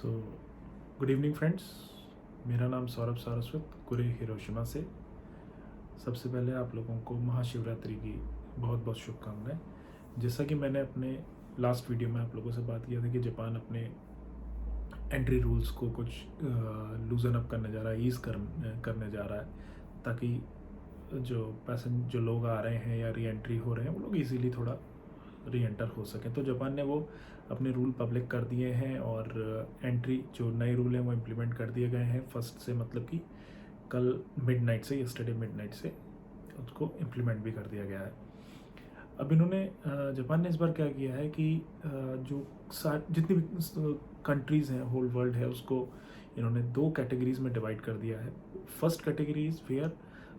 So good evening friends. मेरा नाम Saurabh Saraswat कुरे Hiroshima से। सबसे पहले आप लोगों को महाशिवरात्रि की बहुत बहुत शुभकामनाएं। जैसा कि मैंने अपने लास्ट वीडियो में आप लोगों से बात किया था कि जापान अपने एंट्री रूल्स को कुछ लूजन अप करने जा रहा है, करने जा रहा है, ताकि जो लोग आ रहे हैं या री एंट्री हो रहे हैं वो लोग इजीली थोड़ा री एंटर हो सकें। तो जापान ने वो अपने रूल पब्लिक कर दिए हैं और एंट्री जो नए रूल हैं वो इम्प्लीमेंट कर दिए गए हैं फर्स्ट से, मतलब कि कल मिडनाइट से, यस्टरडे मिडनाइट से उसको इम्प्लीमेंट भी कर दिया गया है। अब इन्होंने जापान ने इस बार क्या किया है कि जितनी भी कंट्रीज़ हैं, होल वर्ल्ड है, उसको इन्होंने दो कैटेगरीज में डिवाइड कर दिया है। First category is where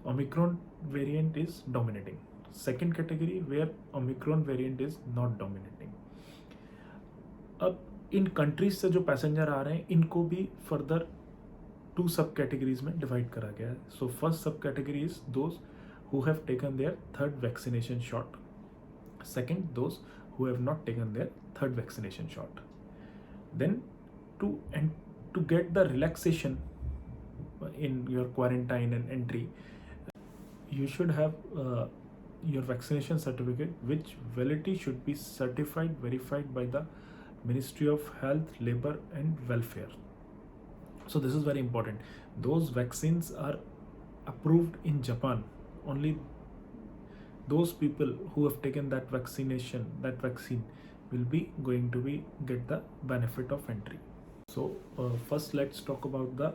omicron variant is dominating, second category where omicron variant is not dominating. अब इन कंट्रीज से जो पैसेंजर आ रहे हैं इनको भी फर्दर टू सब कैटेगरीज में डिवाइड करा गया है। So first sub category is those who have taken their third vaccination shot, second those who have not taken their third vaccination shot. Then to get the relaxation in your quarantine and entry, you should have your vaccination certificate, which validity should be certified, verified by the Ministry of Health, Labor and Welfare. So this is very important. Those vaccines are approved in Japan. Only those people who have taken that vaccine will be going to get the benefit of entry. So first let's talk about the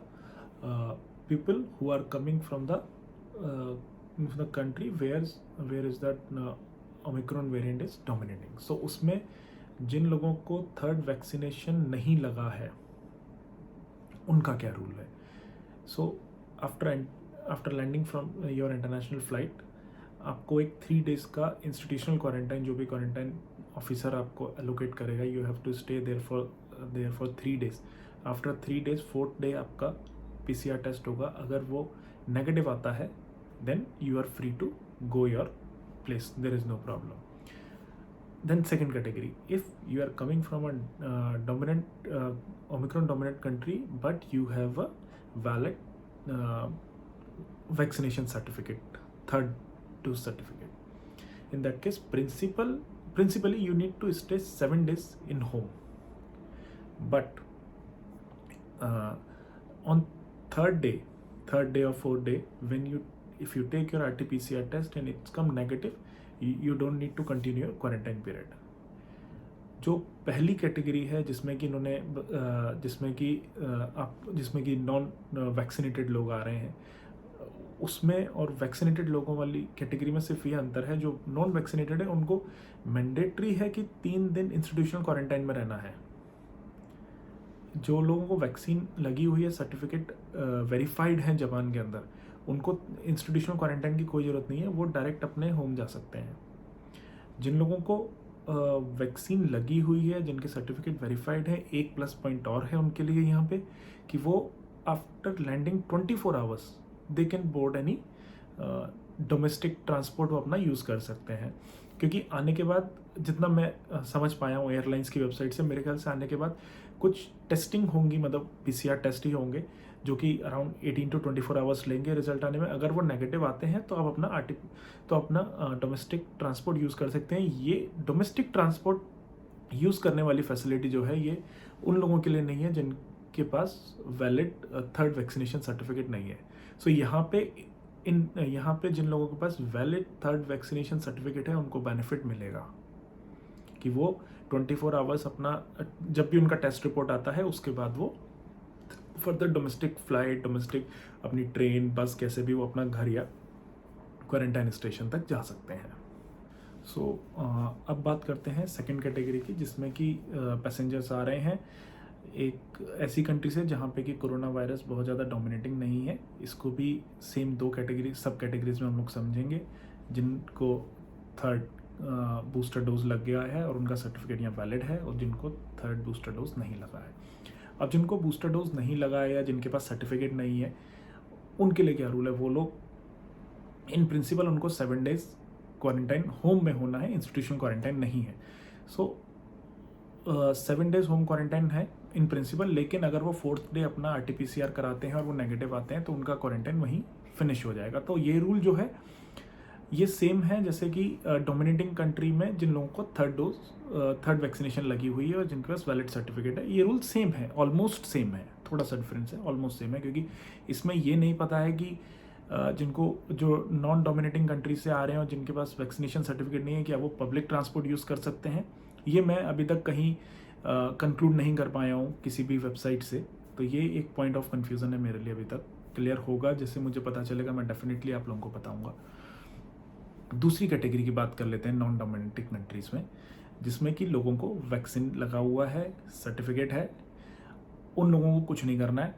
people who are coming from the country where is that Omicron variant is dominating. So उसमें जिन लोगों को third vaccination नहीं लगा है उनका क्या rule है। So after landing from your international flight आपको एक 3 days का इंस्टीट्यूशनल क्वारंटाइन, जो भी क्वारंटाइन ऑफिसर आपको एलोकेट करेगा, you have to stay there for 3 days। After 3 days 4th day आपका PCR टेस्ट होगा। अगर वो नेगेटिव आता है then you are free to go your place, there is no problem. Then second category, if you are coming from a Omicron dominant country but you have a valid vaccination certificate, third dose certificate, in that case principally you need to stay 7 days in home. But on third day or fourth day, if you take your RT-PCR test and it's come negative, you don't need to continue your quarantine period. जो पहली category है जिसमें कि non vaccinated लोग आ रहे हैं, उसमें और वैक्सीनेटेड लोगों वाली कैटेगरी में सिर्फ ये अंतर है, जो नॉन वैक्सीनेटेड है उनको मैंडेटरी है कि 3 दिन इंस्टीट्यूशनल क्वारंटाइन में रहना है। जो लोगों को वैक्सीन लगी हुई है, सर्टिफिकेट वेरीफाइड है जापान के अंदर, उनको इंस्टीट्यूशनल क्वारंटाइन की कोई ज़रूरत नहीं है, वो डायरेक्ट अपने होम जा सकते हैं। जिन लोगों को वैक्सीन लगी हुई है, जिनके सर्टिफिकेट वेरीफाइड है, एक प्लस पॉइंट और है उनके लिए यहाँ पे कि वो after landing 24 hours they can board any domestic transport वो अपना यूज़ कर सकते हैं। क्योंकि आने के बाद, जितना मैं समझ पाया हूँ एयरलाइंस की वेबसाइट से, मेरे ख्याल से आने के बाद कुछ टेस्टिंग होंगी, मतलब PCR टेस्ट ही होंगे, जो कि अराउंड 18 to 24 hours लेंगे रिजल्ट आने में। अगर वो नेगेटिव आते हैं तो आप अपना डोमेस्टिक ट्रांसपोर्ट यूज़ कर सकते हैं। ये डोमेस्टिक ट्रांसपोर्ट यूज़ करने वाली फैसिलिटी जो है ये उन लोगों के लिए नहीं है जिनके पास वैलिड थर्ड वैक्सीनेशन सर्टिफिकेट नहीं है। सो यहाँ पे जिन लोगों के पास वैलिड थर्ड वैक्सीनेशन सर्टिफिकेट है उनको बेनिफिट मिलेगा कि वो 24 hours अपना, जब भी उनका टेस्ट रिपोर्ट आता है उसके बाद वो फर्दर डोमेस्टिक फ्लाइट, डोमेस्टिक अपनी ट्रेन, बस, कैसे भी वो अपना घर या क्वारंटाइन स्टेशन तक जा सकते हैं। सो अब बात करते हैं सेकंड कैटेगरी की, जिसमें कि पैसेंजर्स आ रहे हैं एक ऐसी कंट्री से जहाँ पे कि कोरोना वायरस बहुत ज़्यादा डोमिनेटिंग नहीं है। इसको भी सेम 2 कैटेगरी सब कैटेगरीज में हम लोग समझेंगे। जिनको थर्ड बूस्टर डोज लग गया है और उनका सर्टिफिकेट यहाँ वैलिड है, और जिनको थर्ड बूस्टर डोज नहीं लगा है। अब जिनको बूस्टर डोज नहीं लगा है या जिनके पास सर्टिफिकेट नहीं है उनके लिए क्या रूल है। वो लोग इन प्रिंसिपल उनको 7 days क्वारंटाइन होम में होना है, इंस्टीट्यूशनल क्वारंटाइन नहीं है। सो 7 डेज होम क्वारंटाइन है इन प्रिंसिपल, लेकिन अगर वो 4th डे अपना RT-PCR कराते हैं और वो नेगेटिव आते हैं तो उनका क्वारंटाइन वहीं फिनिश हो जाएगा। तो ये रूल जो है ये सेम है जैसे कि डोमिनेटिंग कंट्री में जिन लोगों को थर्ड वैक्सीनेशन लगी हुई है और जिनके पास वैलिड सर्टिफिकेट है, ये रूल सेम है, ऑलमोस्ट सेम है, थोड़ा सा डिफरेंस है, ऑलमोस्ट सेम है, क्योंकि इसमें ये नहीं पता है कि जिनको जो नॉन डोमिनेटिंग कंट्री से आ रहे हैं और जिनके पास वैक्सीनेशन सर्टिफिकेट नहीं है, क्या वो पब्लिक ट्रांसपोर्ट यूज़ कर सकते हैं। ये मैं अभी तक कहीं कंक्लूड नहीं कर पाया हूँ किसी भी वेबसाइट से, तो ये एक पॉइंट ऑफ कन्फ्यूज़न है मेरे लिए। अभी तक क्लियर होगा, जैसे मुझे पता चलेगा मैं डेफिनेटली आप लोगों को बताऊँगा। दूसरी कैटेगरी की बात कर लेते हैं नॉन डोमिनेटिंग कंट्रीज़ में, जिसमें कि लोगों को वैक्सीन लगा हुआ है, सर्टिफिकेट है, उन लोगों को कुछ नहीं करना है।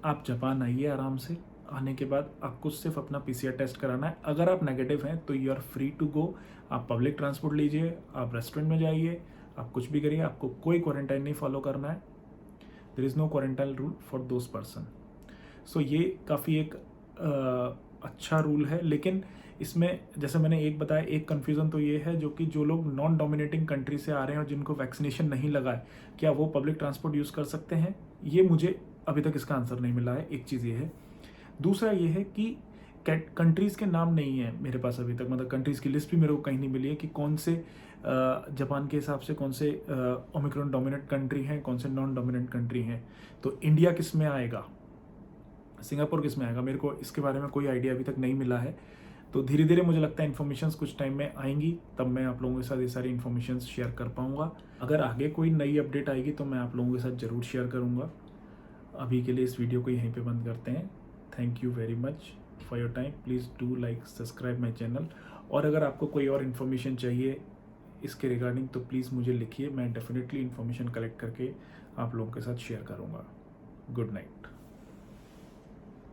आप जापान आइए आराम से, आने के बाद आपको सिर्फ अपना PCR टेस्ट कराना है। अगर आप नेगेटिव हैं तो you are free to go, आप पब्लिक ट्रांसपोर्ट लीजिए, आप रेस्टोरेंट में जाइए, आप कुछ भी करिए, आपको कोई क्वारंटाइन नहीं फॉलो करना है। There is no quarantine rule for those person. So ये काफ़ी एक अच्छा रूल है, लेकिन इसमें जैसे मैंने एक बताया, एक कन्फ्यूज़न तो ये है जो लोग नॉन डोमिनेटिंग कंट्री से आ रहे हैं और जिनको वैक्सीनेशन नहीं लगा है, क्या वो पब्लिक ट्रांसपोर्ट यूज़ कर सकते हैं। ये मुझे अभी तक इसका आंसर नहीं मिला है, एक चीज़ ये है। दूसरा ये है कि कंट्रीज़ के नाम नहीं है मेरे पास अभी तक, मतलब कंट्रीज़ की लिस्ट भी मेरे को कहीं नहीं मिली है कि कौन से जापान के हिसाब से कौन से ओमिक्रॉन डोमिनेंट कंट्री हैं, कौन से नॉन डोमिनेंट कंट्री हैं। तो इंडिया किस में आएगा, सिंगापुर किस में आएगा, मेरे को इसके बारे में कोई आइडिया अभी तक नहीं मिला है। तो धीरे धीरे मुझे लगता है इन्फॉर्मेशंस कुछ टाइम में आएंगी, तब मैं आप लोगों के साथ ये सारी इन्फॉर्मेशन शेयर कर पाऊँगा। अगर आगे कोई नई अपडेट आएगी तो मैं आप लोगों के साथ ज़रूर शेयर करूँगा। अभी के लिए इस वीडियो को यहीं पे बंद करते हैं। Thank you very much for your time. Please do like subscribe my channel. और अगर आपको कोई और इन्फॉर्मेशन चाहिए इसके रिगार्डिंग तो प्लीज़ मुझे लिखिए, मैं डेफिनेटली इन्फॉर्मेशन कलेक्ट करके आप लोगों के साथ शेयर करूँगा। Good night.